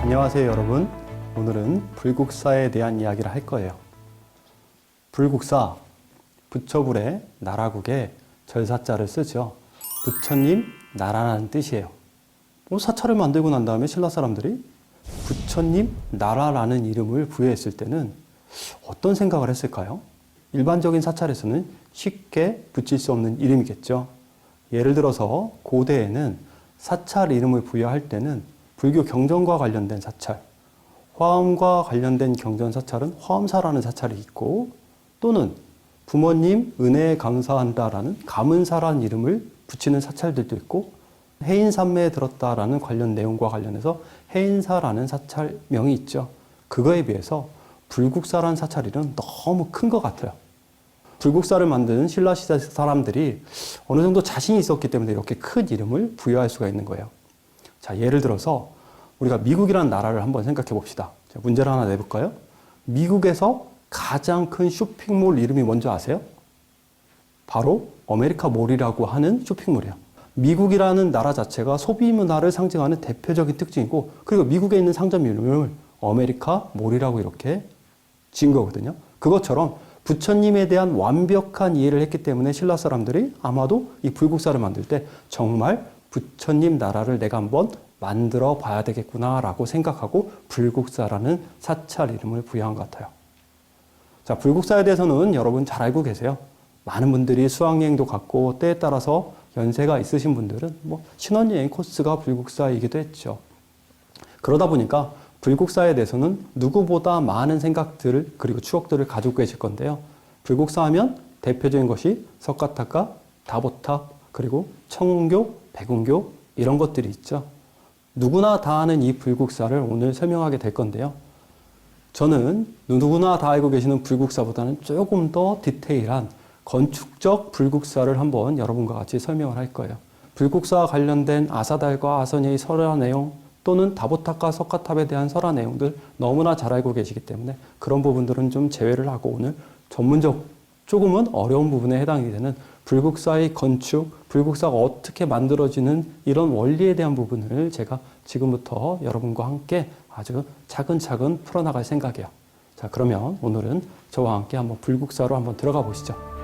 안녕하세요 여러분. 오늘은 불국사에 대한 이야기를 할 거예요. 불국사, 부처불에 나라국에 절사자를 쓰죠. 부처님, 나라라는 뜻이에요. 사찰을 만들고 난 다음에 신라 사람들이 부처님, 나라라는 이름을 부여했을 때는 어떤 생각을 했을까요? 일반적인 사찰에서는 쉽게 붙일 수 없는 이름이겠죠. 예를 들어서 고대에는 사찰 이름을 부여할 때는 불교 경전과 관련된 사찰, 화엄과 관련된 경전 사찰은 화엄사라는 사찰이 있고, 또는 부모님 은혜에 감사한다라는 감은사라는 이름을 붙이는 사찰들도 있고, 해인산매에 들었다라는 관련 내용과 관련해서 해인사라는 사찰명이 있죠. 그거에 비해서 불국사라는 사찰 이름은 너무 큰 것 같아요. 불국사를 만든 신라시대 사람들이 어느 정도 자신이 있었기 때문에 이렇게 큰 이름을 부여할 수가 있는 거예요. 자, 예를 들어서 우리가 미국이라는 나라를 한번 생각해 봅시다. 문제를 하나 내볼까요? 미국에서 가장 큰 쇼핑몰 이름이 뭔지 아세요? 바로 아메리카 몰이라고 하는 쇼핑몰이에요. 미국이라는 나라 자체가 소비 문화를 상징하는 대표적인 특징이고, 그리고 미국에 있는 상점 이름을 아메리카 몰이라고 이렇게 지은 거거든요. 그것처럼 부처님에 대한 완벽한 이해를 했기 때문에 신라 사람들이 아마도 이 불국사를 만들 때 정말 부처님 나라를 내가 한번 만들어 봐야 되겠구나라고 생각하고 불국사라는 사찰 이름을 부여한 것 같아요. 자, 불국사에 대해서는 여러분 잘 알고 계세요. 많은 분들이 수학여행도 갔고, 때에 따라서 연세가 있으신 분들은 신혼여행 코스가 불국사이기도 했죠. 그러다 보니까 불국사에 대해서는 누구보다 많은 생각들을 그리고 추억들을 가지고 계실 건데요. 불국사 하면 대표적인 것이 석가탑과 다보탑, 그리고 청운교, 백운교 이런 것들이 있죠. 누구나 다 아는 이 불국사를 오늘 설명하게 될 건데요. 저는 누구나 다 알고 계시는 불국사보다는 조금 더 디테일한 건축적 불국사를 한번 여러분과 같이 설명을 할 거예요. 불국사와 관련된 아사달과 아선의 설화 내용, 또는 다보탑과 석가탑에 대한 설화 내용들 너무나 잘 알고 계시기 때문에 그런 부분들은 좀 제외를 하고, 오늘 전문적, 조금은 어려운 부분에 해당이 되는 불국사의 건축, 불국사가 어떻게 만들어지는 이런 원리에 대한 부분을 제가 지금부터 여러분과 함께 아주 차근차근 풀어나갈 생각이에요. 자, 그러면 오늘은 저와 함께 한번 불국사로 한번 들어가 보시죠.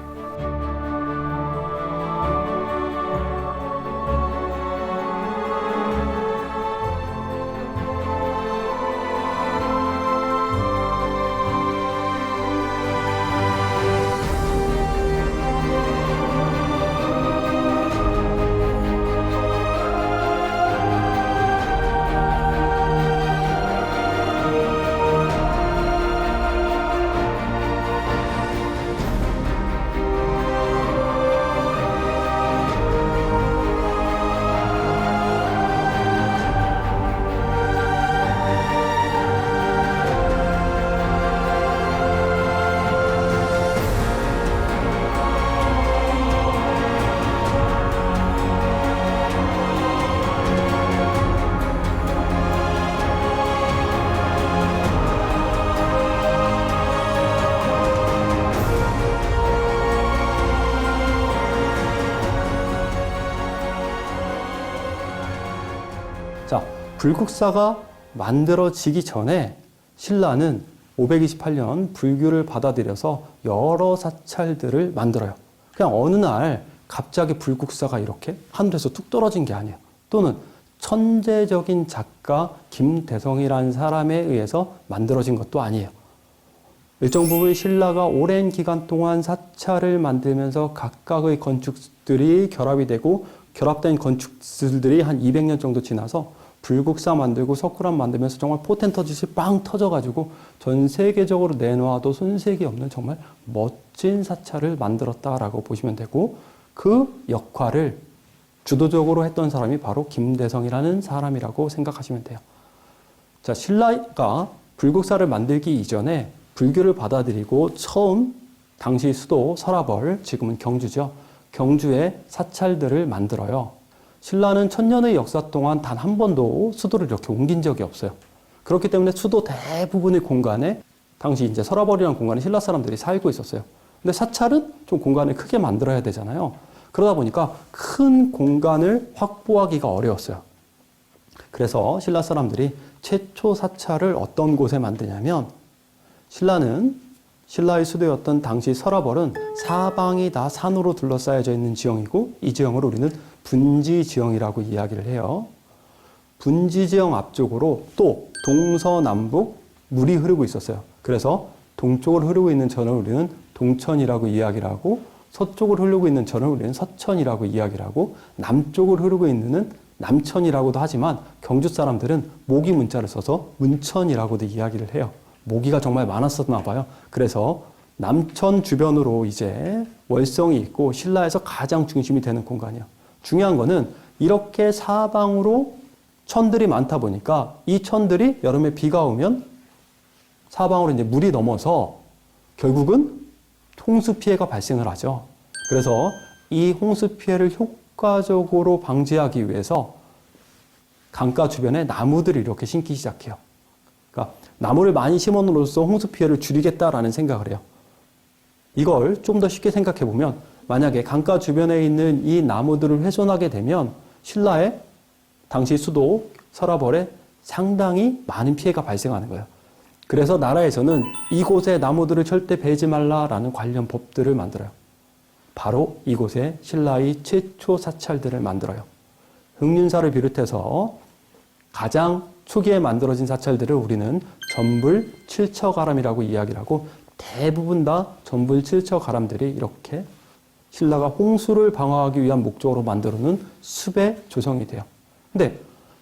자, 불국사가 만들어지기 전에 신라는 528년 불교를 받아들여서 여러 사찰들을 만들어요. 그냥 어느 날 갑자기 불국사가 이렇게 하늘에서 뚝 떨어진 게 아니에요. 또는 천재적인 작가 김대성이라는 사람에 의해서 만들어진 것도 아니에요. 일정 부분 신라가 오랜 기간 동안 사찰을 만들면서 각각의 건축들이 결합이 되고, 결합된 건축들이 한 200년 정도 지나서 불국사 만들고 석굴암 만들면서 정말 포텐 터지듯이 빵 터져가지고 전 세계적으로 내놓아도 손색이 없는 정말 멋진 사찰을 만들었다라고 보시면 되고, 그 역할을 주도적으로 했던 사람이 바로 김대성이라는 사람이라고 생각하시면 돼요. 자, 신라가 불국사를 만들기 이전에 불교를 받아들이고 처음 당시 수도 서라벌, 지금은 경주죠. 경주에 사찰들을 만들어요. 신라는 천년의 역사 동안 단 한 번도 수도를 이렇게 옮긴 적이 없어요. 그렇기 때문에 수도 대부분의 공간에 당시 이제 서라벌이라는 공간에 신라 사람들이 살고 있었어요. 근데 사찰은 좀 공간을 크게 만들어야 되잖아요. 그러다 보니까 큰 공간을 확보하기가 어려웠어요. 그래서 신라 사람들이 최초 사찰을 어떤 곳에 만드냐면 신라의 수도였던 당시 서라벌은 사방이 다 산으로 둘러싸여져 있는 지형이고 이 지형을 우리는 분지 지형이라고 이야기를 해요. 분지 지형 앞쪽으로 또 동서남북 물이 흐르고 있었어요. 그래서 동쪽을 흐르고 있는 천을 우리는 동천이라고 이야기를 하고 서쪽을 흐르고 있는 천을 우리는 서천이라고 이야기를 하고 남쪽을 흐르고 있는 남천이라고도 하지만 경주 사람들은 모기 문자를 써서 문천이라고도 이야기를 해요. 모기가 정말 많았었나 봐요. 그래서 남천 주변으로 이제 월성이 있고 신라에서 가장 중심이 되는 공간이에요. 중요한 거는 이렇게 사방으로 천들이 많다 보니까 이 천들이 여름에 비가 오면 사방으로 이제 물이 넘어서 결국은 홍수 피해가 발생을 하죠. 그래서 이 홍수 피해를 효과적으로 방지하기 위해서 강가 주변에 나무들을 이렇게 심기 시작해요. 그러니까 나무를 많이 심어놓으로써 홍수 피해를 줄이겠다라는 생각을 해요. 이걸 좀 더 쉽게 생각해 보면 만약에 강가 주변에 있는 이 나무들을 훼손하게 되면 신라의 당시 수도 서라벌에 상당히 많은 피해가 발생하는 거예요. 그래서 나라에서는 이곳에 나무들을 절대 베지 말라라는 관련 법들을 만들어요. 바로 이곳에 신라의 최초 사찰들을 만들어요. 흥륜사를 비롯해서 가장 초기에 만들어진 사찰들을 우리는 전불 칠처가람이라고 이야기를 하고 대부분 다 전불 칠처가람들이 이렇게 신라가 홍수를 방어하기 위한 목적으로 만들어놓은 숲에 조성이 돼요. 근데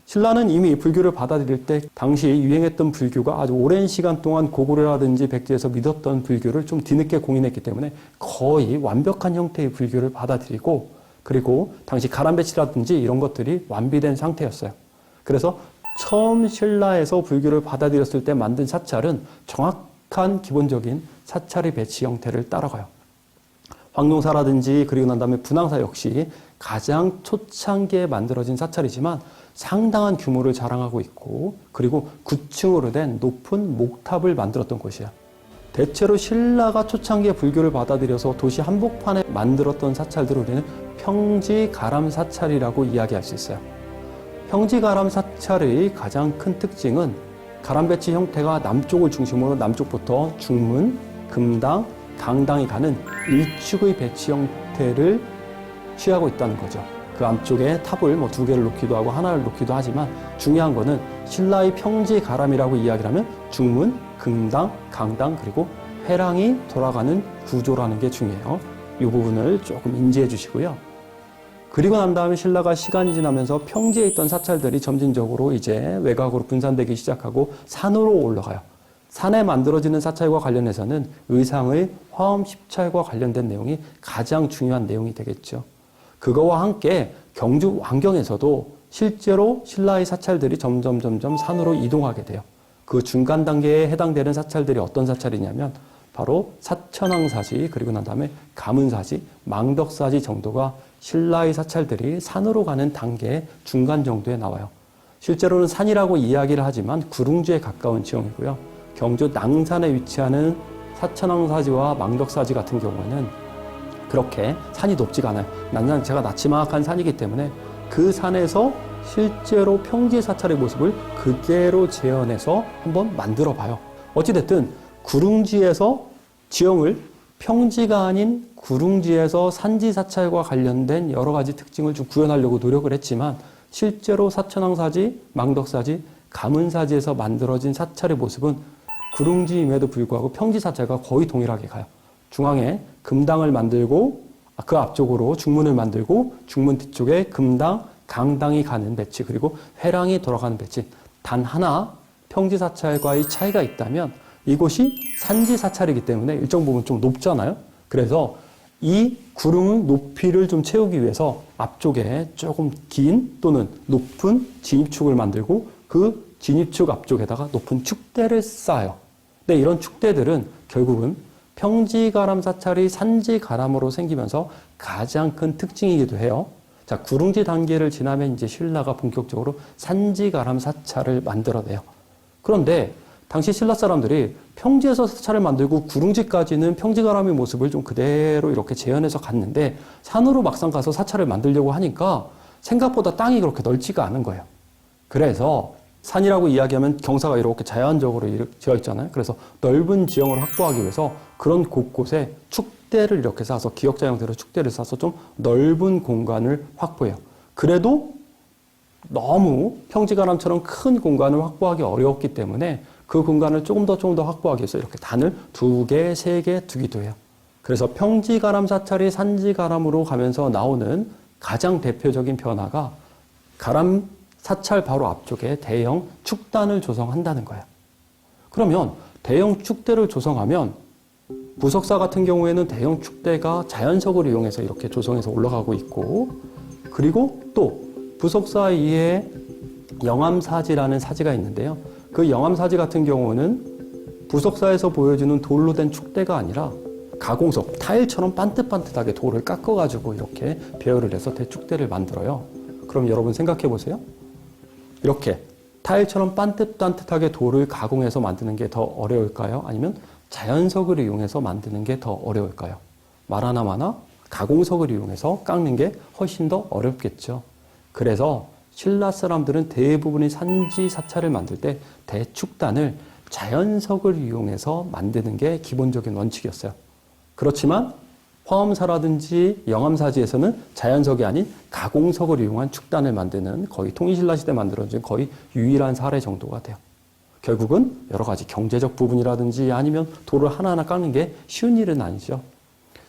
신라는 이미 불교를 받아들일 때 당시 유행했던 불교가 아주 오랜 시간 동안 고구려라든지 백제에서 믿었던 불교를 좀 뒤늦게 공인했기 때문에 거의 완벽한 형태의 불교를 받아들이고 그리고 당시 가람배치라든지 이런 것들이 완비된 상태였어요. 그래서 처음 신라에서 불교를 받아들였을 때 만든 사찰은 정확한 기본적인 사찰의 배치 형태를 따라가요. 황룡사라든지 그리고 난 다음에 분황사 역시 가장 초창기에 만들어진 사찰이지만 상당한 규모를 자랑하고 있고 그리고 9층으로 된 높은 목탑을 만들었던 곳이에요. 대체로 신라가 초창기에 불교를 받아들여서 도시 한복판에 만들었던 사찰들을 우리는 평지가람사찰이라고 이야기할 수 있어요. 평지가람사찰의 가장 큰 특징은 가람배치 형태가 남쪽을 중심으로 남쪽부터 중문, 금당, 강당이 가는 일축의 배치 형태를 취하고 있다는 거죠. 그 안쪽에 탑을 2개를 놓기도 하고 하나를 놓기도 하지만 중요한 거는 신라의 평지가람이라고 이야기를 하면 중문, 금당, 강당 그리고 회랑이 돌아가는 구조라는 게 중요해요. 이 부분을 조금 인지해 주시고요. 그리고 난 다음에 신라가 시간이 지나면서 평지에 있던 사찰들이 점진적으로 이제 외곽으로 분산되기 시작하고 산으로 올라가요. 산에 만들어지는 사찰과 관련해서는 의상의 화엄 10찰과 관련된 내용이 가장 중요한 내용이 되겠죠. 그거와 함께 경주 왕경에서도 실제로 신라의 사찰들이 점점 산으로 이동하게 돼요. 그 중간 단계에 해당되는 사찰들이 어떤 사찰이냐면 바로 사천왕사지 그리고 난 다음에 가문사지, 망덕사지 정도가 신라의 사찰들이 산으로 가는 단계의 중간 정도에 나와요. 실제로는 산이라고 이야기를 하지만 구릉지에 가까운 지형이고요. 경주 낭산에 위치하는 사천왕사지와 망덕사지 같은 경우에는 그렇게 산이 높지가 않아요. 난산 자체가 나지막한 산이기 때문에 그 산에서 실제로 평지 사찰의 모습을 그대로 재현해서 한번 만들어 봐요. 어찌됐든 구릉지에서 지형을 평지가 아닌 구릉지에서 산지 사찰과 관련된 여러 가지 특징을 좀 구현하려고 노력을 했지만 실제로 사천왕사지, 망덕사지, 가문사지에서 만들어진 사찰의 모습은 구릉지임에도 불구하고 평지 사찰과 거의 동일하게 가요. 중앙에 금당을 만들고 그 앞쪽으로 중문을 만들고 중문 뒤쪽에 금당, 강당이 가는 배치 그리고 회랑이 돌아가는 배치 단 하나 평지 사찰과의 차이가 있다면 이곳이 산지 사찰이기 때문에 일정 부분 좀 높잖아요. 그래서 이 구릉의 높이를 좀 채우기 위해서 앞쪽에 조금 긴 또는 높은 진입축을 만들고 그 진입축 앞쪽에다가 높은 축대를 쌓아요. 근데 이런 축대들은 결국은 평지가람 사찰이 산지가람으로 생기면서 가장 큰 특징이기도 해요. 자, 구릉지 단계를 지나면 이제 신라가 본격적으로 산지가람 사찰을 만들어내요. 그런데 당시 신라 사람들이 평지에서 사찰을 만들고 구릉지까지는 평지가람의 모습을 좀 그대로 이렇게 재현해서 갔는데 산으로 막상 가서 사찰을 만들려고 하니까 생각보다 땅이 그렇게 넓지가 않은 거예요. 그래서 산이라고 이야기하면 경사가 이렇게 자연적으로 지어 있잖아요. 그래서 넓은 지형을 확보하기 위해서 그런 곳곳에 축대를 이렇게 쌓아서 기역자 형태로 축대를 쌓아서 좀 넓은 공간을 확보해요. 그래도 너무 평지가람처럼 큰 공간을 확보하기 어려웠기 때문에 그 공간을 조금 더 확보하기 위해서 이렇게 단을 2개, 3개 두기도 해요. 그래서 평지가람 사찰이 산지가람으로 가면서 나오는 가장 대표적인 변화가 가람 사찰 바로 앞쪽에 대형 축단을 조성한다는 거예요. 그러면 대형 축대를 조성하면 부석사 같은 경우에는 대형 축대가 자연석을 이용해서 이렇게 조성해서 올라가고 있고, 그리고 또 부석사 이에 영암사지라는 사지가 있는데요. 그 영암사지 같은 경우는 부석사에서 보여주는 돌로 된 축대가 아니라 가공석, 타일처럼 반듯반듯하게 돌을 깎아가지고 이렇게 배열을 해서 대축대를 만들어요. 그럼 여러분 생각해 보세요. 이렇게 타일처럼 반듯반듯하게 돌을 가공해서 만드는 게 더 어려울까요? 아니면 자연석을 이용해서 만드는 게 더 어려울까요? 말 하나 마나 가공석을 이용해서 깎는 게 훨씬 더 어렵겠죠. 그래서 신라 사람들은 대부분의 산지 사찰을 만들 때 대축단을 자연석을 이용해서 만드는 게 기본적인 원칙이었어요. 그렇지만 화엄사라든지 영암사지에서는 자연석이 아닌 가공석을 이용한 축단을 만드는 거의 통일신라 시대에 만들어진 거의 유일한 사례 정도가 돼요. 결국은 여러 가지 경제적 부분이라든지 아니면 돌을 하나하나 깎는 게 쉬운 일은 아니죠.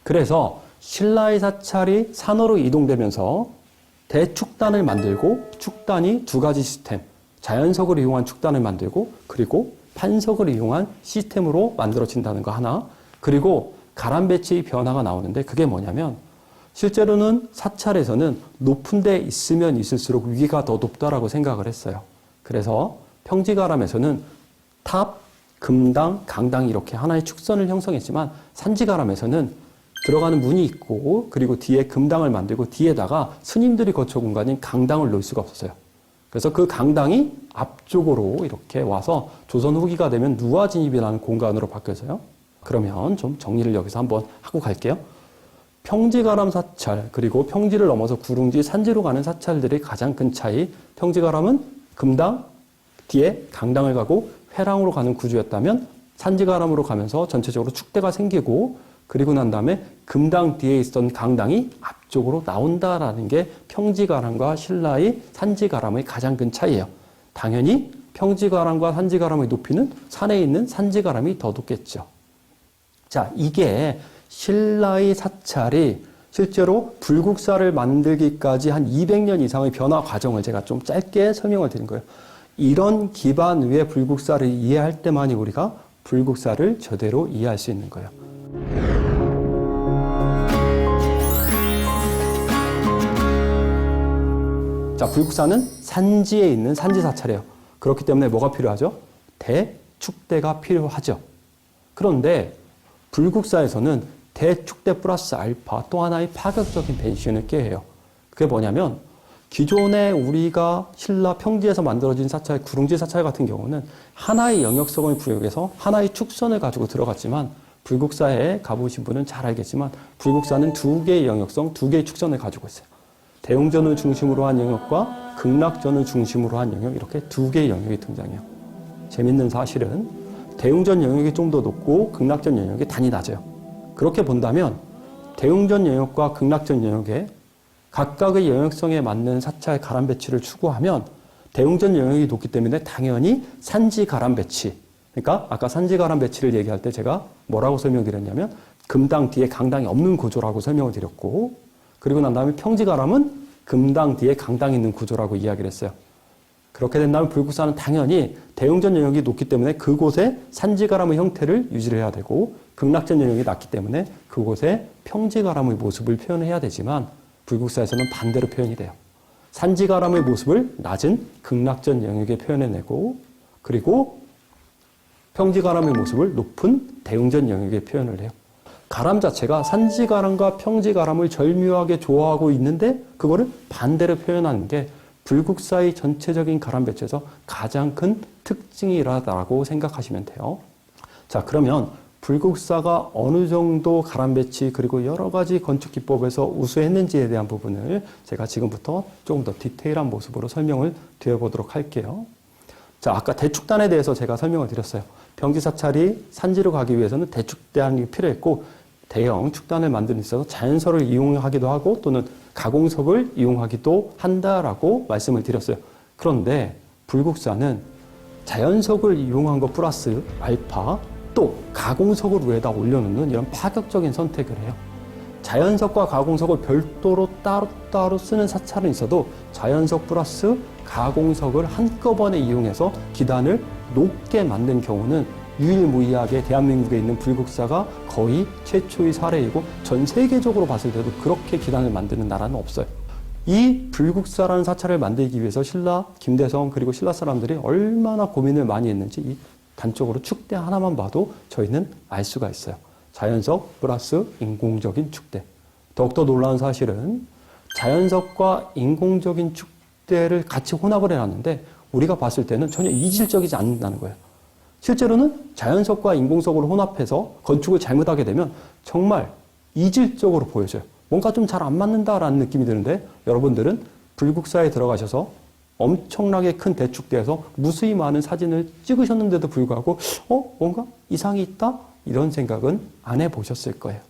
그래서 신라의 사찰이 산으로 이동되면서 대축단을 만들고 축단이 2가지 시스템, 자연석을 이용한 축단을 만들고 그리고 판석을 이용한 시스템으로 만들어진다는 거 하나, 그리고 가람 배치의 변화가 나오는데 그게 뭐냐면 실제로는 사찰에서는 높은 데 있으면 있을수록 위기가 더 높다라고 생각을 했어요. 그래서 평지가람에서는 탑, 금당, 강당 이렇게 하나의 축선을 형성했지만 산지가람에서는 들어가는 문이 있고 그리고 뒤에 금당을 만들고 뒤에다가 스님들이 거처 공간인 강당을 놓을 수가 없었어요. 그래서 그 강당이 앞쪽으로 이렇게 와서 조선 후기가 되면 누화진입이라는 공간으로 바뀌어서요. 그러면 좀 정리를 여기서 한번 하고 갈게요. 평지가람 사찰, 그리고 평지를 넘어서 구릉지, 산지로 가는 사찰들의 가장 큰 차이, 평지가람은 금당, 뒤에 강당을 가고 회랑으로 가는 구조였다면 산지가람으로 가면서 전체적으로 축대가 생기고 그리고 난 다음에 금당 뒤에 있던 강당이 앞쪽으로 나온다라는 게 평지가람과 신라의 산지가람의 가장 큰 차이예요. 당연히 평지가람과 산지가람의 높이는 산에 있는 산지가람이 더 높겠죠. 자, 이게 신라의 사찰이 실제로 불국사를 만들기까지 한 200년 이상의 변화 과정을 제가 좀 짧게 설명을 드린 거예요. 이런 기반 위에 불국사를 이해할 때만이 우리가 불국사를 제대로 이해할 수 있는 거예요. 자, 불국사는 산지에 있는 산지사찰이에요. 그렇기 때문에 뭐가 필요하죠? 대축대가 필요하죠. 그런데 불국사에서는 대축대 플러스 알파 또 하나의 파격적인 변신을 꾀해요. 그게 뭐냐면 기존에 우리가 신라 평지에서 만들어진 사찰, 구릉지 사찰 같은 경우는 하나의 영역성을 부여해서 하나의 축선을 가지고 들어갔지만 불국사에 가보신 분은 잘 알겠지만 불국사는 2개의 영역성, 2개의 축선을 가지고 있어요. 대웅전을 중심으로 한 영역과 극락전을 중심으로 한 영역, 이렇게 2개의 영역이 등장해요. 재밌는 사실은 대웅전 영역이 좀 더 높고 극락전 영역이 단이 낮아요. 그렇게 본다면 대웅전 영역과 극락전 영역에 각각의 영역성에 맞는 사찰 가람 배치를 추구하면 대웅전 영역이 높기 때문에 당연히 산지 가람 배치, 그러니까 아까 산지 가람 배치를 얘기할 때 제가 뭐라고 설명드렸냐면 금당 뒤에 강당이 없는 구조라고 설명을 드렸고, 그리고 난 다음에 평지 가람은 금당 뒤에 강당이 있는 구조라고 이야기를 했어요. 그렇게 된다면 불국사는 당연히 대웅전 영역이 높기 때문에 그곳에 산지가람의 형태를 유지를 해야 되고 극락전 영역이 낮기 때문에 그곳에 평지가람의 모습을 표현해야 되지만 불국사에서는 반대로 표현이 돼요. 산지가람의 모습을 낮은 극락전 영역에 표현해내고 그리고 평지가람의 모습을 높은 대웅전 영역에 표현을 해요. 가람 자체가 산지가람과 평지가람을 절묘하게 조화하고 있는데 그거를 반대로 표현하는 게 불국사의 전체적인 가람 배치에서 가장 큰 특징이라고 생각하시면 돼요. 자, 그러면 불국사가 어느 정도 가람 배치 그리고 여러 가지 건축 기법에서 우수했는지에 대한 부분을 제가 지금부터 조금 더 디테일한 모습으로 설명을 드려보도록 할게요. 자, 아까 대축단에 대해서 제가 설명을 드렸어요. 병지 사찰이 산지로 가기 위해서는 대축단이 필요했고 대형 축단을 만드는 데 있어서 자연석을 이용하기도 하고 또는 가공석을 이용하기도 한다라고 말씀을 드렸어요. 그런데 불국사는 자연석을 이용한 것 플러스 알파 또 가공석을 위에다 올려놓는 이런 파격적인 선택을 해요. 자연석과 가공석을 별도로 따로따로 쓰는 사찰은 있어도 자연석 플러스 가공석을 한꺼번에 이용해서 기단을 높게 만든 경우는 유일무이하게 대한민국에 있는 불국사가 거의 최초의 사례이고 전 세계적으로 봤을 때도 그렇게 기단을 만드는 나라는 없어요. 이 불국사라는 사찰을 만들기 위해서 신라, 김대성 그리고 신라 사람들이 얼마나 고민을 많이 했는지 이 단적으로 축대 하나만 봐도 저희는 알 수가 있어요. 자연석 플러스 인공적인 축대. 더욱더 놀라운 사실은 자연석과 인공적인 축대를 같이 혼합을 해놨는데 우리가 봤을 때는 전혀 이질적이지 않는다는 거예요. 실제로는 자연석과 인공석을 혼합해서 건축을 잘못하게 되면 정말 이질적으로 보여져요. 뭔가 좀 잘 안 맞는다라는 느낌이 드는데 여러분들은 불국사에 들어가셔서 엄청나게 큰 대축대에서 무수히 많은 사진을 찍으셨는데도 불구하고 뭔가 이상이 있다? 이런 생각은 안 해보셨을 거예요.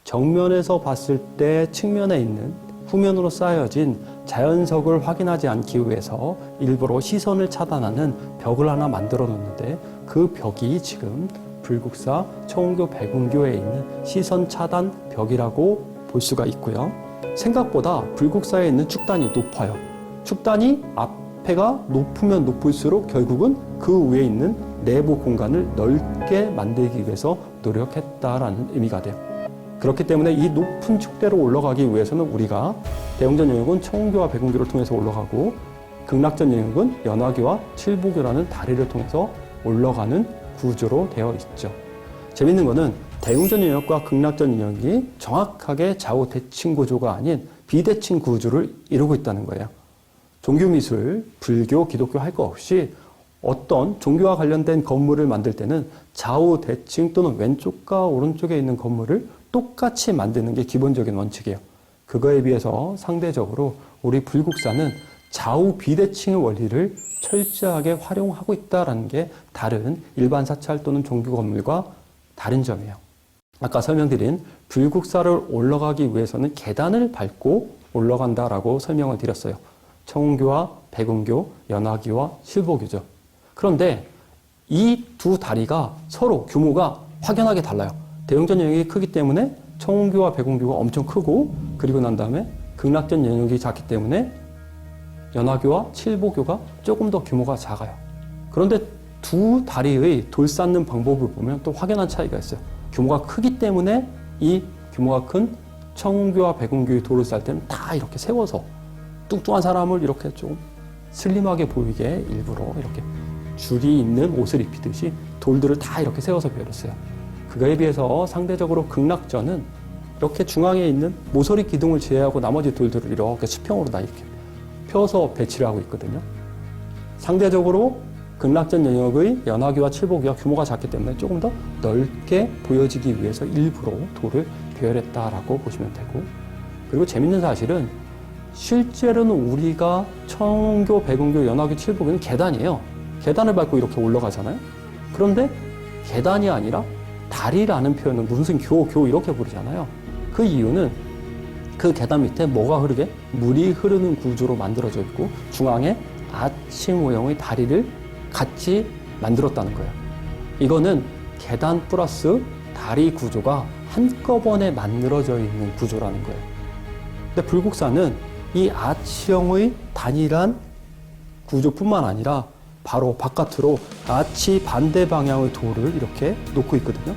정면에서 봤을 때 측면에 있는 후면으로 쌓여진 자연석을 확인하지 않기 위해서 일부러 시선을 차단하는 벽을 하나 만들어 놓는데 그 벽이 지금 불국사 청운교 백운교에 있는 시선 차단 벽이라고 볼 수가 있고요. 생각보다 불국사에 있는 축단이 높아요. 축단이 앞에가 높으면 높을수록 결국은 그 위에 있는 내부 공간을 넓게 만들기 위해서 노력했다라는 의미가 돼요. 그렇기 때문에 이 높은 축대로 올라가기 위해서는 우리가 대웅전 영역은 청운교와 백운교를 통해서 올라가고 극락전 영역은 연화교와 칠보교라는 다리를 통해서 올라가는 구조로 되어 있죠. 재밌는 거는 대웅전 영역과 극락전 영역이 정확하게 좌우 대칭 구조가 아닌 비대칭 구조를 이루고 있다는 거예요. 종교미술, 불교, 기독교 할 거 없이 어떤 종교와 관련된 건물을 만들 때는 좌우 대칭 또는 왼쪽과 오른쪽에 있는 건물을 똑같이 만드는 게 기본적인 원칙이에요. 그거에 비해서 상대적으로 우리 불국사는 좌우 비대칭의 원리를 철저하게 활용하고 있다는 게 다른 일반 사찰 또는 종교 건물과 다른 점이에요. 아까 설명드린 불국사를 올라가기 위해서는 계단을 밟고 올라간다라고 설명을 드렸어요. 청운교와 백운교, 연화교와 칠보교죠. 그런데 이 두 다리가 서로 규모가 확연하게 달라요. 대웅전 영역이 크기 때문에 청운교와 백운교가 엄청 크고 그리고 난 다음에 극락전 영역이 작기 때문에 연화교와 칠보교가 조금 더 규모가 작아요. 그런데 두 다리의 돌 쌓는 방법을 보면 또 확연한 차이가 있어요. 규모가 크기 때문에 이 규모가 큰 청운교와 백운교의 돌을 쌓을 때는 다 이렇게 세워서 뚱뚱한 사람을 이렇게 좀 슬림하게 보이게 일부러 이렇게 줄이 있는 옷을 입히듯이 돌들을 다 이렇게 세워서 배웠어요. 그거에 비해서 상대적으로 극락전은 이렇게 중앙에 있는 모서리 기둥을 제외하고 나머지 돌들을 이렇게 수평으로 다 이렇게 펴서 배치를 하고 있거든요. 상대적으로 극락전 영역의 연화교와 칠보교가 규모가 작기 때문에 조금 더 넓게 보여지기 위해서 일부러 돌을 배열했다라고 보시면 되고, 그리고 재밌는 사실은 실제로는 우리가 청운교, 백운교, 연화교, 칠보교는 계단이에요. 계단을 밟고 이렇게 올라가잖아요. 그런데 계단이 아니라 다리라는 표현은 무슨 교 이렇게 부르잖아요. 그 이유는 그 계단 밑에 뭐가 흐르게? 물이 흐르는 구조로 만들어져 있고 중앙에 아치 모형의 다리를 같이 만들었다는 거예요. 이거는 계단 플러스 다리 구조가 한꺼번에 만들어져 있는 구조라는 거예요. 근데 불국사는 이 아치형의 단일한 구조뿐만 아니라 바로 바깥으로 아치 반대 방향의 돌을 이렇게 놓고 있거든요.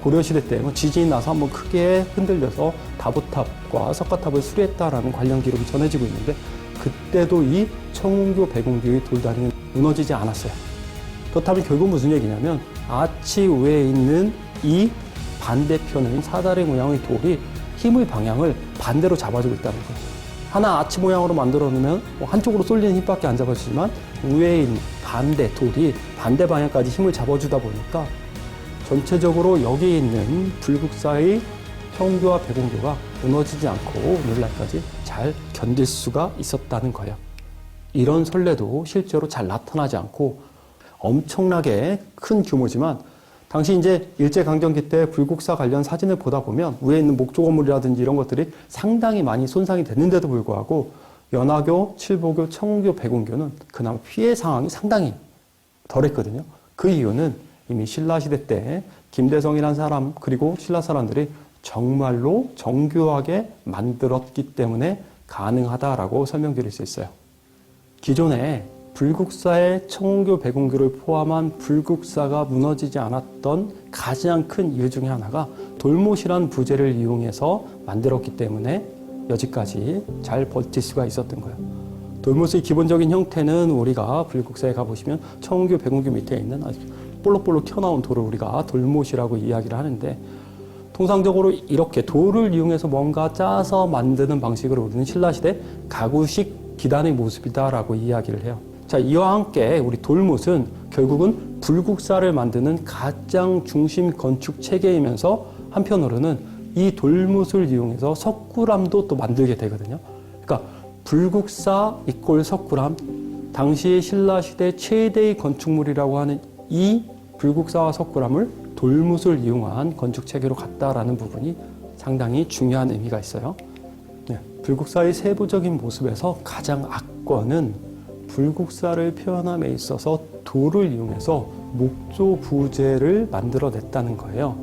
고려시대 때 지진이 나서 한번 크게 흔들려서 다보탑과 석가탑을 수리했다라는 관련 기록이 전해지고 있는데 그때도 이 청운교, 백운교의 돌다리는 무너지지 않았어요. 그렇다면 결국 무슨 얘기냐면 아치 위에 있는 이 반대편의 사다리 모양의 돌이 힘의 방향을 반대로 잡아주고 있다는 거예요. 하나 아치 모양으로 만들어 놓으면 한쪽으로 쏠리는 힘밖에 안 잡아주지만 위에 있는 반대 돌이 반대 방향까지 힘을 잡아주다 보니까 전체적으로 여기에 있는 불국사의 청교와 백운교가 무너지지 않고 오늘날까지 잘 견딜 수가 있었다는 거예요. 이런 선례도 실제로 잘 나타나지 않고 엄청나게 큰 규모지만 당시 이제 일제강점기 때 불국사 관련 사진을 보다 보면 위에 있는 목조 건물이라든지 이런 것들이 상당히 많이 손상이 됐는데도 불구하고 연화교, 칠보교, 청운교, 백운교는 그나마 피해 상황이 상당히 덜했거든요. 그 이유는 이미 신라시대 때 김대성이라는 사람 그리고 신라 사람들이 정말로 정교하게 만들었기 때문에 가능하다라고 설명드릴 수 있어요. 기존에 불국사의 청운교, 백운교를 포함한 불국사가 무너지지 않았던 가장 큰 이유 중에 하나가 돌못이란 부재를 이용해서 만들었기 때문에 여지까지 잘 버틸 수가 있었던 거예요. 돌못의 기본적인 형태는 우리가 불국사에 가보시면 청운교, 백운교 밑에 있는 아주 볼록볼록 튀어나온 돌을 우리가 돌못이라고 이야기를 하는데 통상적으로 이렇게 돌을 이용해서 뭔가 짜서 만드는 방식을 우리는 신라시대 가구식 기단의 모습이다라고 이야기를 해요. 자, 이와 함께 우리 돌못은 결국은 불국사를 만드는 가장 중심 건축 체계이면서 한편으로는 이 돌못을 이용해서 석굴암도 또 만들게 되거든요. 그러니까 불국사 이꼴 석굴암, 당시 신라시대 최대의 건축물이라고 하는 이 불국사와 석굴암을 돌못을 이용한 건축 체계로 갔다라는 부분이 상당히 중요한 의미가 있어요. 네, 불국사의 세부적인 모습에서 가장 악권은 불국사를 표현함에 있어서 돌을 이용해서 목조 부재를 만들어냈다는 거예요.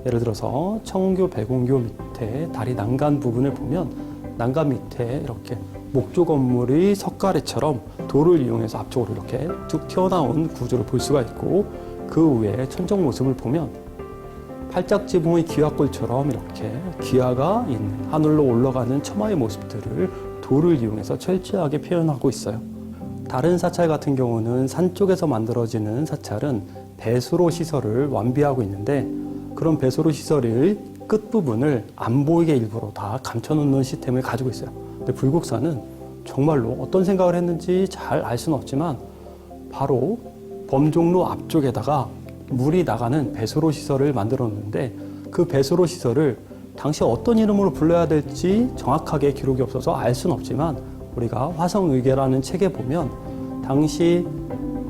예를 들어서 청운교, 백운교 밑에 다리 난간 부분을 보면 난간 밑에 이렇게 목조 건물의 석가래처럼 돌을 이용해서 앞쪽으로 이렇게 쭉 튀어나온 구조를 볼 수가 있고 그 위에 천정 모습을 보면 팔짝지붕의 기와골처럼 이렇게 기와가 있는 하늘로 올라가는 처마의 모습들을 돌을 이용해서 철저하게 표현하고 있어요. 다른 사찰 같은 경우는 산 쪽에서 만들어지는 사찰은 배수로 시설을 완비하고 있는데 그런 배수로 시설의 끝부분을 안 보이게 일부러 다 감춰놓는 시스템을 가지고 있어요. 근데 불국사는 정말로 어떤 생각을 했는지 잘 알 수는 없지만 바로 범종로 앞쪽에다가 물이 나가는 배수로 시설을 만들어 놓는데 그 배수로 시설을 당시 어떤 이름으로 불러야 될지 정확하게 기록이 없어서 알 수는 없지만 우리가 화성의계라는 책에 보면 당시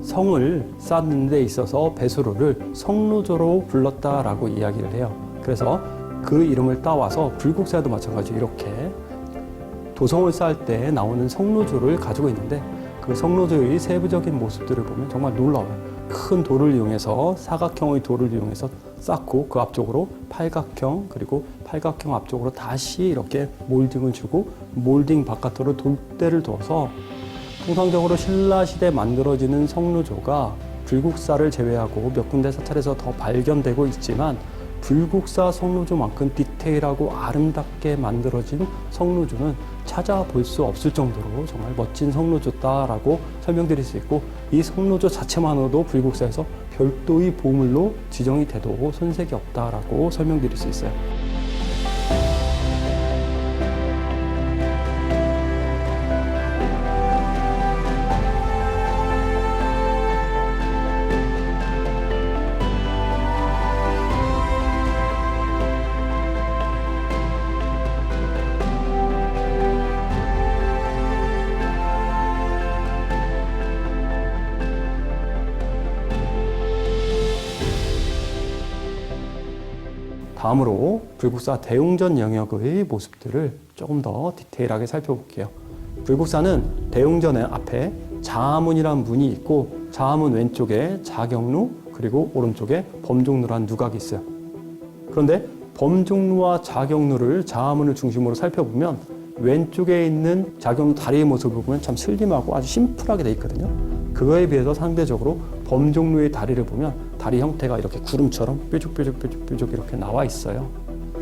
성을 쌓는 데 있어서 배수로를 성루조로 불렀다라고 이야기를 해요. 그래서 그 이름을 따와서 불국사에도 마찬가지로 이렇게 도성을 쌓을 때 나오는 성루조를 가지고 있는데 그 성루조의 세부적인 모습들을 보면 정말 놀라워요. 큰 돌을 이용해서 사각형의 돌을 이용해서 쌓고 그 앞쪽으로 팔각형 그리고 팔각형 앞쪽으로 다시 이렇게 몰딩을 주고 몰딩 바깥으로 돌대를 둬서 통상적으로 신라시대 만들어지는 성루조가 불국사를 제외하고 몇 군데 사찰에서 더 발견되고 있지만 불국사 성루조만큼 디테일하고 아름답게 만들어진 성루조는 찾아볼 수 없을 정도로 정말 멋진 성루조다라고 설명드릴 수 있고 이 성루조 자체만으로도 불국사에서 별도의 보물로 지정이 돼도 손색이 없다라고 설명드릴 수 있어요. 다음으로 불국사 대웅전 영역의 모습들을 조금 더 디테일하게 살펴볼게요. 불국사는 대웅전의 앞에 자문이란 문이 있고 자문 왼쪽에 자경루 그리고 오른쪽에 범종루란 누각이 있어요. 그런데 범종루와 자경루를 자문을 중심으로 살펴보면 왼쪽에 있는 자경루 다리의 모습을 보면 참 슬림하고 아주 심플하게 되어 있거든요. 그거에 비해서 상대적으로 범종루의 다리를 보면 다리 형태가 이렇게 구름처럼 뾰족뾰족 이렇게 나와 있어요.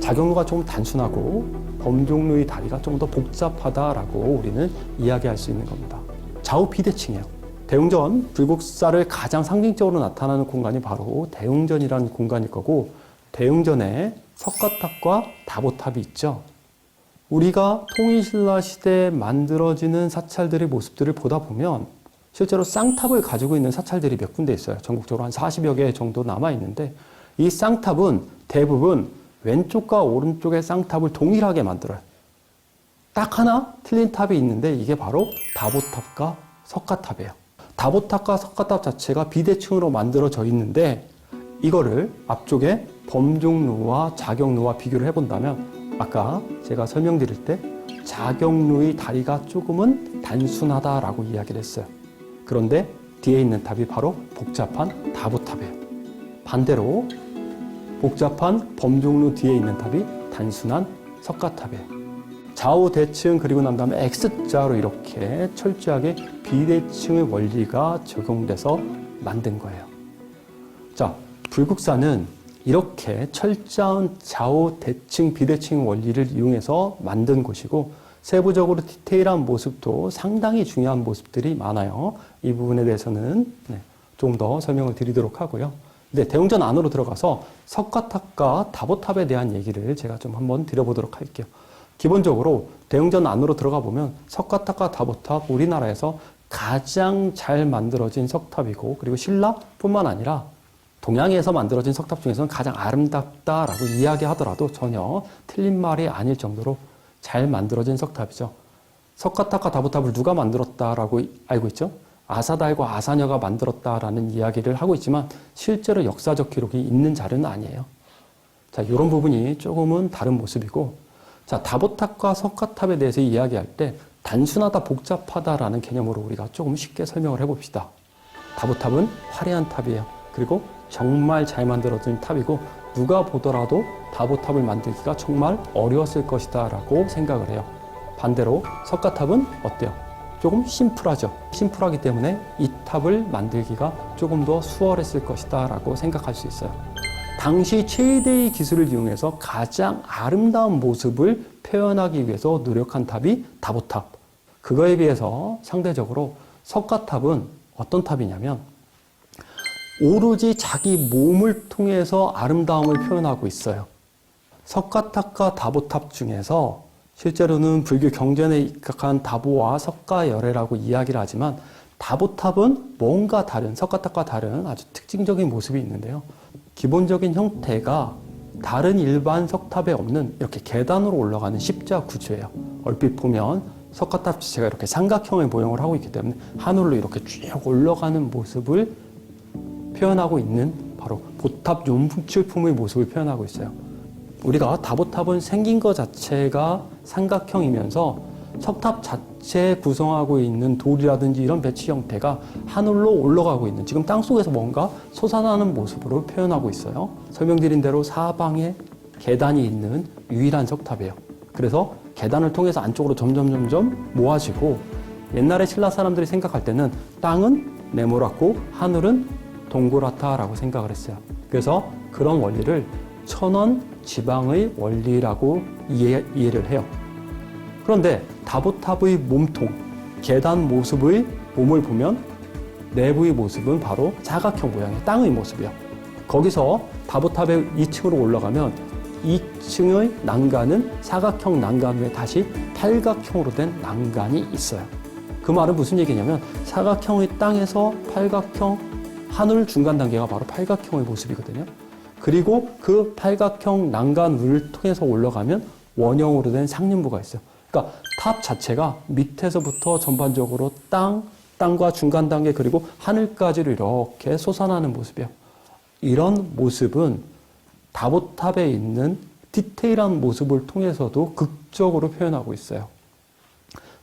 자경루가 좀 단순하고 범종루의 다리가 좀 더 복잡하다라고 우리는 이야기할 수 있는 겁니다. 좌우 비대칭이에요. 대웅전 불국사를 가장 상징적으로 나타나는 공간이 바로 대웅전이라는 공간일 거고 대웅전에 석가탑과 다보탑이 있죠. 우리가 통일신라 시대에 만들어지는 사찰들의 모습들을 보다 보면 실제로 쌍탑을 가지고 있는 사찰들이 몇 군데 있어요. 전국적으로 한 40여 개 정도 남아 있는데 이 쌍탑은 대부분 왼쪽과 오른쪽의 쌍탑을 동일하게 만들어요. 딱 하나 틀린 탑이 있는데 이게 바로 다보탑과 석가탑이에요. 다보탑과 석가탑 자체가 비대칭으로 만들어져 있는데 이거를 앞쪽에 범종루와 자경루와 비교를 해본다면 아까 제가 설명드릴 때 자경루의 다리가 조금은 단순하다라고 이야기를 했어요. 그런데 뒤에 있는 탑이 바로 복잡한 다보탑이에요. 반대로 복잡한 범종루 뒤에 있는 탑이 단순한 석가탑이에요. 좌우 대칭 그리고 난 다음에 X자로 이렇게 철저하게 비대칭의 원리가 적용돼서 만든 거예요. 자, 불국사는 이렇게 철저한 좌우 대칭 비대칭 원리를 이용해서 만든 곳이고 세부적으로 디테일한 모습도 상당히 중요한 모습들이 많아요. 이 부분에 대해서는 좀 더 설명을 드리도록 하고요. 네, 대웅전 안으로 들어가서 석가탑과 다보탑에 대한 얘기를 제가 좀 한번 드려보도록 할게요. 기본적으로 대웅전 안으로 들어가 보면 석가탑과 다보탑 우리나라에서 가장 잘 만들어진 석탑이고 그리고 신라뿐만 아니라 동양에서 만들어진 석탑 중에서는 가장 아름답다라고 이야기하더라도 전혀 틀린 말이 아닐 정도로 잘 만들어진 석탑이죠. 석가탑과 다보탑을 누가 만들었다라고 알고 있죠? 아사달과 아사녀가 만들었다라는 이야기를 하고 있지만 실제로 역사적 기록이 있는 자료는 아니에요. 자, 이런 부분이 조금은 다른 모습이고 자, 다보탑과 석가탑에 대해서 이야기할 때 단순하다, 복잡하다라는 개념으로 우리가 조금 쉽게 설명을 해봅시다. 다보탑은 화려한 탑이에요. 그리고 정말 잘 만들어진 탑이고 누가 보더라도 다보탑을 만들기가 정말 어려웠을 것이다 라고 생각을 해요. 반대로 석가탑은 어때요? 조금 심플하죠. 심플하기 때문에 이 탑을 만들기가 조금 더 수월했을 것이다 라고 생각할 수 있어요. 당시 최대의 기술을 이용해서 가장 아름다운 모습을 표현하기 위해서 노력한 탑이 다보탑. 그거에 비해서 상대적으로 석가탑은 어떤 탑이냐면 오로지 자기 몸을 통해서 아름다움을 표현하고 있어요. 석가탑과 다보탑 중에서 실제로는 불교 경전에 입각한 다보와 석가열애라고 이야기를 하지만 다보탑은 뭔가 다른, 석가탑과 다른 아주 특징적인 모습이 있는데요. 기본적인 형태가 다른 일반 석탑에 없는 이렇게 계단으로 올라가는 십자 구조예요. 얼핏 보면 석가탑 자체가 이렇게 삼각형의 모형을 하고 있기 때문에 하늘로 이렇게 쭉 올라가는 모습을 표현하고 있는 바로 보탑 용출품의 모습을 표현하고 있어요. 우리가 다보탑은 생긴 것 자체가 삼각형이면서 석탑 자체 구성하고 있는 돌이라든지 이런 배치 형태가 하늘로 올라가고 있는 지금 땅속에서 뭔가 솟아나는 모습으로 표현하고 있어요. 설명드린 대로 사방에 계단이 있는 유일한 석탑이에요. 그래서 계단을 통해서 안쪽으로 점점 모아지고 옛날에 신라 사람들이 생각할 때는 땅은 네모랗고 하늘은 동그랗다라고 생각을 했어요. 그래서 그런 원리를 천원 지방의 원리라고 이해를 해요. 그런데 다보탑의 몸통, 계단 모습의 몸을 보면 내부의 모습은 바로 사각형 모양의 땅의 모습이에요. 거기서 다보탑의 2층으로 올라가면 2층의 난간은 사각형 난간 외에 다시 팔각형으로 된 난간이 있어요. 그 말은 무슨 얘기냐면 사각형의 땅에서 팔각형, 하늘 중간 단계가 바로 팔각형의 모습이거든요. 그리고 그 팔각형 난간을 통해서 올라가면 원형으로 된 상륜부가 있어요. 그러니까 탑 자체가 밑에서부터 전반적으로 땅과 중간 단계 그리고 하늘까지로 이렇게 솟아나는 모습이에요. 이런 모습은 다보탑에 있는 디테일한 모습을 통해서도 극적으로 표현하고 있어요.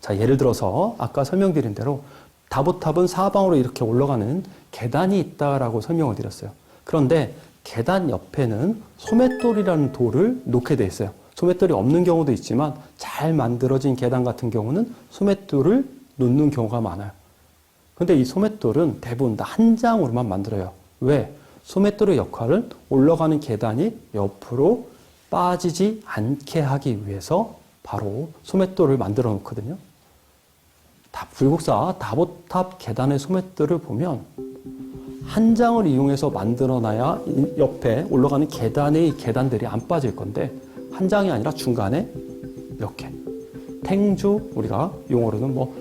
자, 예를 들어서 아까 설명드린 대로 다보탑은 사방으로 이렇게 올라가는 계단이 있다라고 설명을 드렸어요. 그런데 계단 옆에는 소맷돌이라는 돌을 놓게 돼 있어요. 소맷돌이 없는 경우도 있지만 잘 만들어진 계단 같은 경우는 소맷돌을 놓는 경우가 많아요. 근데 이 소맷돌은 대부분 다 한 장으로만 만들어요. 왜? 소맷돌의 역할은 올라가는 계단이 옆으로 빠지지 않게 하기 위해서 바로 소맷돌을 만들어 놓거든요. 불국사 다보탑 계단의 소맷돌을 보면 한 장을 이용해서 만들어놔야 옆에 올라가는 계단의 계단들이 안 빠질 건데 한 장이 아니라 중간에 이렇게 탱주, 우리가 용어로는 뭐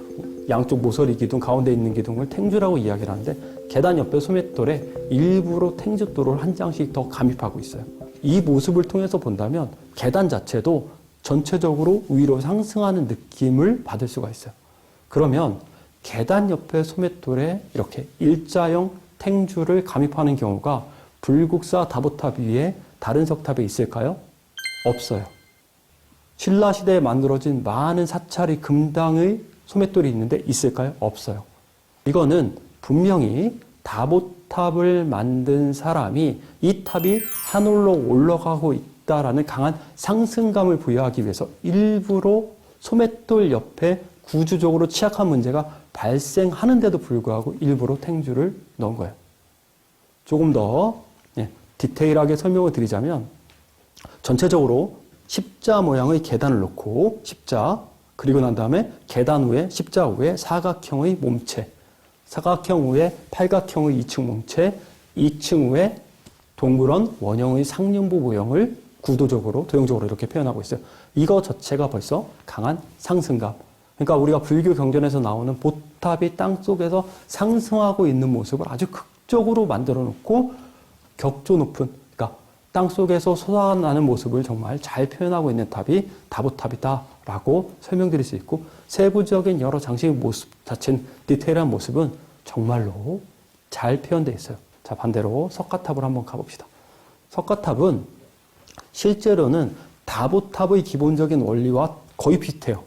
양쪽 모서리 기둥, 가운데 있는 기둥을 탱주라고 이야기를 하는데 계단 옆에 소맷돌에 일부러 탱주도를 한 장씩 더 감입하고 있어요. 이 모습을 통해서 본다면 계단 자체도 전체적으로 위로 상승하는 느낌을 받을 수가 있어요. 그러면 계단 옆에 소맷돌에 이렇게 일자형 탱주를 감입하는 경우가 불국사 다보탑 위에 다른 석탑에 있을까요? 없어요. 신라시대에 만들어진 많은 사찰이 금당의 소맷돌이 있는데 있을까요? 없어요. 이거는 분명히 다보탑을 만든 사람이 이 탑이 하늘로 올라가고 있다라는 강한 상승감을 부여하기 위해서 일부러 소맷돌 옆에 구조적으로 취약한 문제가 발생하는데도 불구하고 일부러 탱주를 넣은 거예요. 조금 더 디테일하게 설명을 드리자면 전체적으로 십자 모양의 계단을 놓고 십자, 그리고 난 다음에 계단 위에 십자 위에 사각형의 몸체, 사각형 위에 팔각형의 2층 몸체, 2층 위에 동그란 원형의 상륜부 모형을 구도적으로 도형적으로 이렇게 표현하고 있어요. 이거 자체가 벌써 강한 상승감. 그러니까 우리가 불교 경전에서 나오는 보탑이 땅속에서 상승하고 있는 모습을 아주 극적으로 만들어 놓고 격조 높은, 그러니까 땅속에서 솟아나는 모습을 정말 잘 표현하고 있는 탑이 다보탑이다라고 설명드릴 수 있고, 세부적인 여러 장식의 모습 자체는 디테일한 모습은 정말로 잘 표현되어 있어요. 자, 반대로 석가탑을 한번 가봅시다. 석가탑은 실제로는 다보탑의 기본적인 원리와 거의 비슷해요.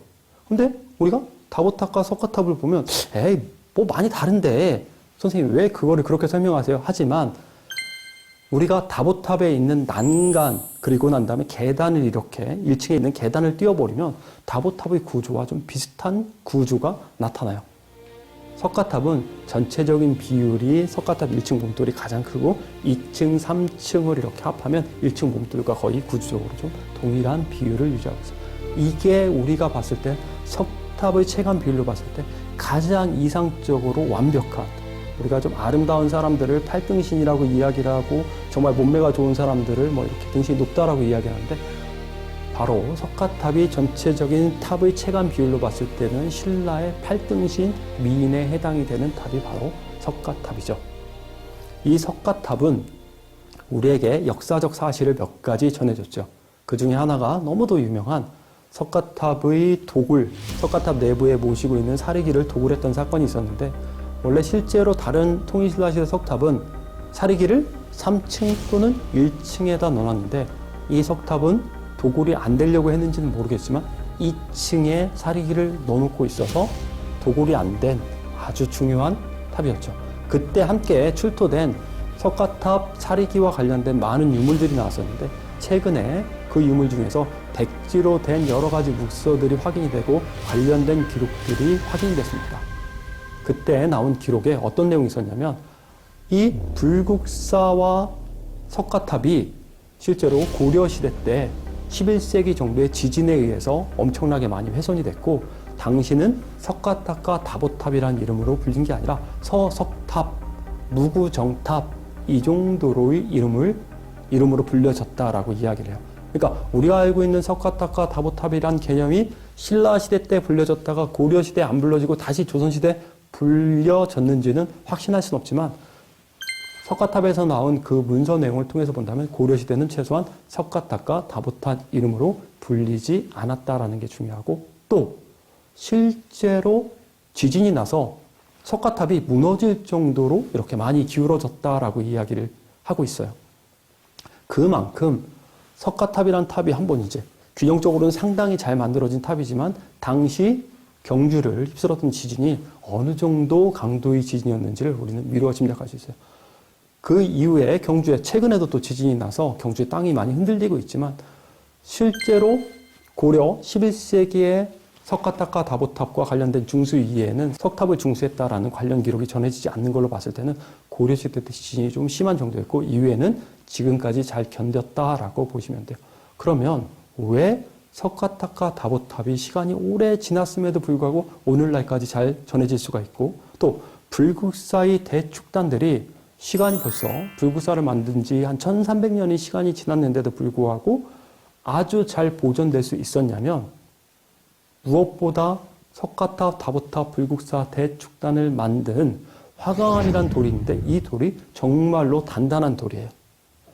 근데 우리가 다보탑과 석가탑을 보면 에이 뭐 많이 다른데 선생님 왜 그거를 그렇게 설명하세요? 하지만 우리가 다보탑에 있는 난간, 그리고 난 다음에 계단을 이렇게 1층에 있는 계단을 띄워버리면 다보탑의 구조와 좀 비슷한 구조가 나타나요. 석가탑은 전체적인 비율이 석가탑 1층 몸돌이 가장 크고 2층, 3층을 이렇게 합하면 1층 몸돌과 거의 구조적으로 좀 동일한 비율을 유지하고 있어요. 이게 우리가 봤을 때 석탑의 체감 비율로 봤을 때 가장 이상적으로 완벽한, 우리가 좀 아름다운 사람들을 팔등신이라고 이야기를 하고 정말 몸매가 좋은 사람들을 뭐 이렇게 등신이 높다라고 이야기를 하는데, 바로 석가탑이 전체적인 탑의 체감 비율로 봤을 때는 신라의 8등신 미인에 해당이 되는 탑이 바로 석가탑이죠. 이 석가탑은 우리에게 역사적 사실을 몇 가지 전해줬죠. 그 중에 하나가 너무도 유명한 석가탑의 도굴, 석가탑 내부에 모시고 있는 사리기를 도굴했던 사건이 있었는데, 원래 실제로 다른 통일신라시대 석탑은 사리기를 3층 또는 1층에다 넣어놨는데, 이 석탑은 도굴이 안 되려고 했는지는 모르겠지만 2층에 사리기를 넣어놓고 있어서 도굴이 안 된 아주 중요한 탑이었죠. 그때 함께 출토된 석가탑 사리기와 관련된 많은 유물들이 나왔었는데, 최근에 그 유물 중에서 백지로 된 여러 가지 묵서들이 확인이 되고 관련된 기록들이 확인이 됐습니다. 그때 나온 기록에 어떤 내용이 있었냐면, 이 불국사와 석가탑이 실제로 고려시대 때 11세기 정도의 지진에 의해서 엄청나게 많이 훼손이 됐고, 당시는 석가탑과 다보탑이라는 이름으로 불린 게 아니라 서석탑, 무구정탑 이 정도로의 이름으로 불려졌다라고 이야기를 해요. 그러니까 우리가 알고 있는 석가탑과 다보탑이란 개념이 신라시대 때 불려졌다가 고려시대에 안 불려지고 다시 조선시대에 불려졌는지는 확신할 수는 없지만, 석가탑에서 나온 그 문서 내용을 통해서 본다면 고려시대는 최소한 석가탑과 다보탑 이름으로 불리지 않았다라는 게 중요하고, 또 실제로 지진이 나서 석가탑이 무너질 정도로 이렇게 많이 기울어졌다라고 이야기를 하고 있어요. 그만큼 석가탑이란 탑이 한번 이제 균형적으로는 상당히 잘 만들어진 탑이지만, 당시 경주를 휩쓸었던 지진이 어느 정도 강도의 지진이었는지를 우리는 미루어 짐작할 수 있어요. 그 이후에 경주에 최근에도 또 지진이 나서 경주의 땅이 많이 흔들리고 있지만, 실제로 고려 11세기에 석가탑과 다보탑과 관련된 중수 이해에는 석탑을 중수했다라는 관련 기록이 전해지지 않는 걸로 봤을 때는 고려시대 때 지진이 좀 심한 정도였고, 이후에는 지금까지 잘 견뎠다라고 보시면 돼요. 그러면 왜 석가탑과 다보탑이 시간이 오래 지났음에도 불구하고 오늘날까지 잘 전해질 수가 있고, 또 불국사의 대축단들이 시간이 벌써 불국사를 만든 지 한 1300년의 시간이 지났는데도 불구하고 아주 잘 보존될 수 있었냐면, 무엇보다 석가탑, 다보탑, 불국사 대축단을 만든 화강암이란 돌이 있는데 이 돌이 정말로 단단한 돌이에요.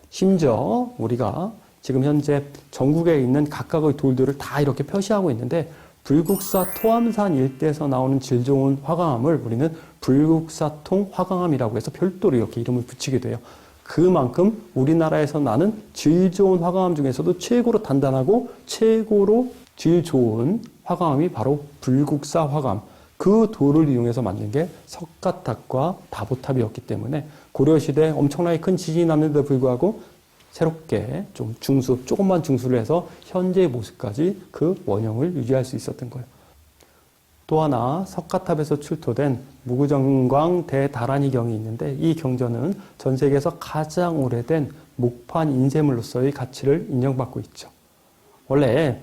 심지어 우리가 지금 현재 전국에 있는 각각의 돌들을 다 이렇게 표시하고 있는데 불국사 토암산 일대에서 나오는 질 좋은 화강암을 우리는 불국사통 화강암이라고 해서 별도로 이렇게 이름을 붙이게 돼요. 그만큼 우리나라에서 나는 질 좋은 화강암 중에서도 최고로 단단하고 최고로 질 좋은 화강암이 바로 불국사 화강암. 그 돌을 이용해서 만든 게 석가탑과 다보탑이었기 때문에 고려시대에 엄청나게 큰 지진이 났는데도 불구하고 새롭게 좀 조금만 중수를 해서 현재의 모습까지 그 원형을 유지할 수 있었던 거예요. 또 하나 석가탑에서 출토된 무구정광 대다란이경이 있는데 이 경전은 전 세계에서 가장 오래된 목판 인쇄물로서의 가치를 인정받고 있죠. 원래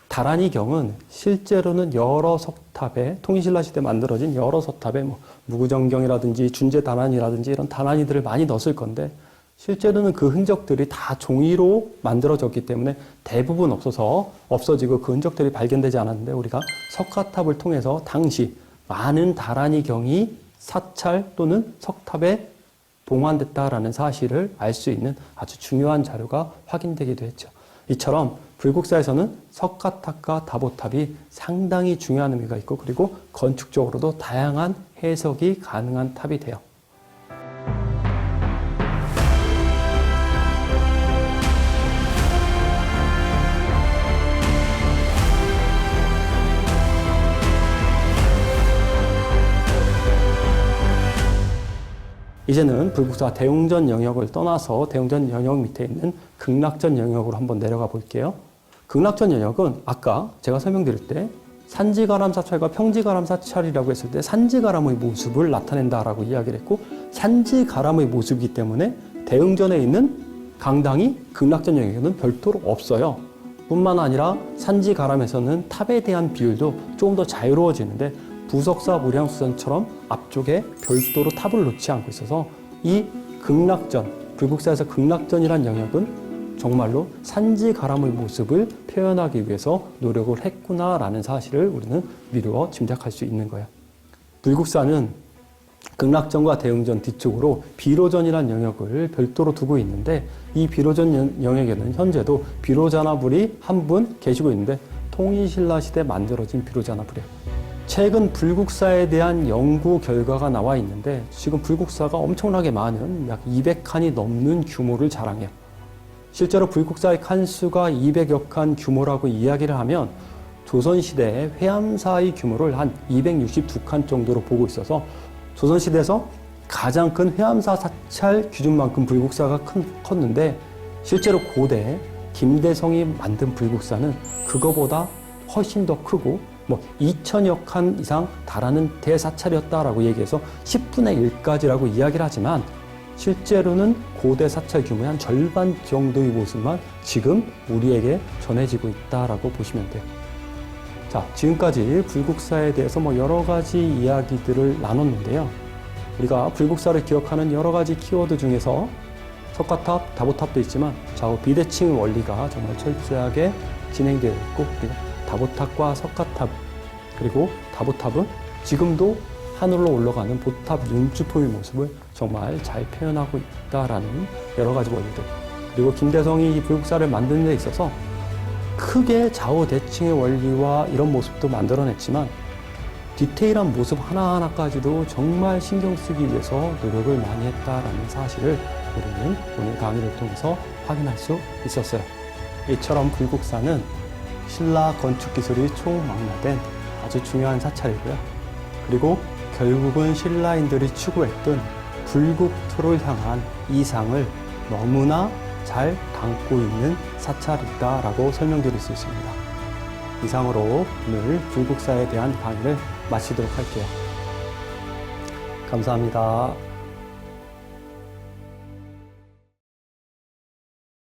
다란이경은 실제로는 여러 석탑에 통일신라 시대에 만들어진 여러 석탑에 무구정경이라든지 준제다란이라든지 이런 다란이들을 많이 넣었을 건데 실제로는 그 흔적들이 다 종이로 만들어졌기 때문에 대부분 없어지고 그 흔적들이 발견되지 않았는데 우리가 석가탑을 통해서 당시 많은 다란이경이 사찰 또는 석탑에 봉환됐다라는 사실을 알 수 있는 아주 중요한 자료가 확인되기도 했죠. 이처럼 불국사에서는 석가탑과 다보탑이 상당히 중요한 의미가 있고 그리고 건축적으로도 다양한 해석이 가능한 탑이 돼요. 이제는 불국사 대웅전 영역을 떠나서 대웅전 영역 밑에 있는 극락전 영역으로 한번 내려가 볼게요. 극락전 영역은 아까 제가 설명드릴 때 산지가람 사찰과 평지가람 사찰이라고 했을 때 산지가람의 모습을 나타낸다라고 이야기를 했고 산지가람의 모습이기 때문에 대웅전에 있는 강당이 극락전 영역에는 별도로 없어요. 뿐만 아니라 산지가람에서는 탑에 대한 비율도 조금 더 자유로워지는데 부석사 무량수전처럼 앞쪽에 별도로 탑을 놓지 않고 있어서 이 극락전, 불국사에서 극락전이란 영역은 정말로 산지가람의 모습을 표현하기 위해서 노력을 했구나라는 사실을 우리는 미루어 짐작할 수 있는 거예요. 불국사는 극락전과 대웅전 뒤쪽으로 비로전이라는 영역을 별도로 두고 있는데 이 비로전 영역에는 현재도 비로자나불이 한 분 계시고 있는데 통일신라 시대에 만들어진 비로자나불이에요. 최근 불국사에 대한 연구 결과가 나와 있는데 지금 불국사가 엄청나게 많은 약 200칸이 넘는 규모를 자랑해요. 실제로 불국사의 칸수가 200여 칸 규모라고 이야기를 하면 조선시대의 회암사의 규모를 한 262칸 정도로 보고 있어서 조선시대에서 가장 큰 회암사 사찰 기준만큼 불국사가 컸는데 실제로 고대 김대성이 만든 불국사는 그거보다 훨씬 더 크고 2천여 칸 이상 달하는 대사찰이었다라고 얘기해서 10분의 1까지라고 이야기를 하지만 실제로는 고대 사찰 규모의 한 절반 정도의 모습만 지금 우리에게 전해지고 있다라고 보시면 돼요. 자, 지금까지 불국사에 대해서 여러 가지 이야기들을 나눴는데요. 우리가 불국사를 기억하는 여러 가지 키워드 중에서 석가탑, 다보탑도 있지만 좌우 비대칭의 원리가 정말 철저하게 진행되어 있고 그리고 다보탑과 석가탑 그리고 다보탑은 지금도 하늘로 올라가는 보탑 눈주포의 모습을 정말 잘 표현하고 있다라는 여러 가지 원리들 그리고 김대성이 이 불국사를 만드는 데 있어서 크게 좌우 대칭의 원리와 이런 모습도 만들어냈지만 디테일한 모습 하나하나까지도 정말 신경 쓰기 위해서 노력을 많이 했다라는 사실을 우리는 오늘 강의를 통해서 확인할 수 있었어요. 이처럼 불국사는 신라 건축 기술이 총망라된 아주 중요한 사찰이고요. 그리고 결국은 신라인들이 추구했던 불국토를 향한 이상을 너무나 잘 담고 있는 사찰이다라고 설명드릴 수 있습니다. 이상으로 오늘 불국사에 대한 강의를 마치도록 할게요. 감사합니다.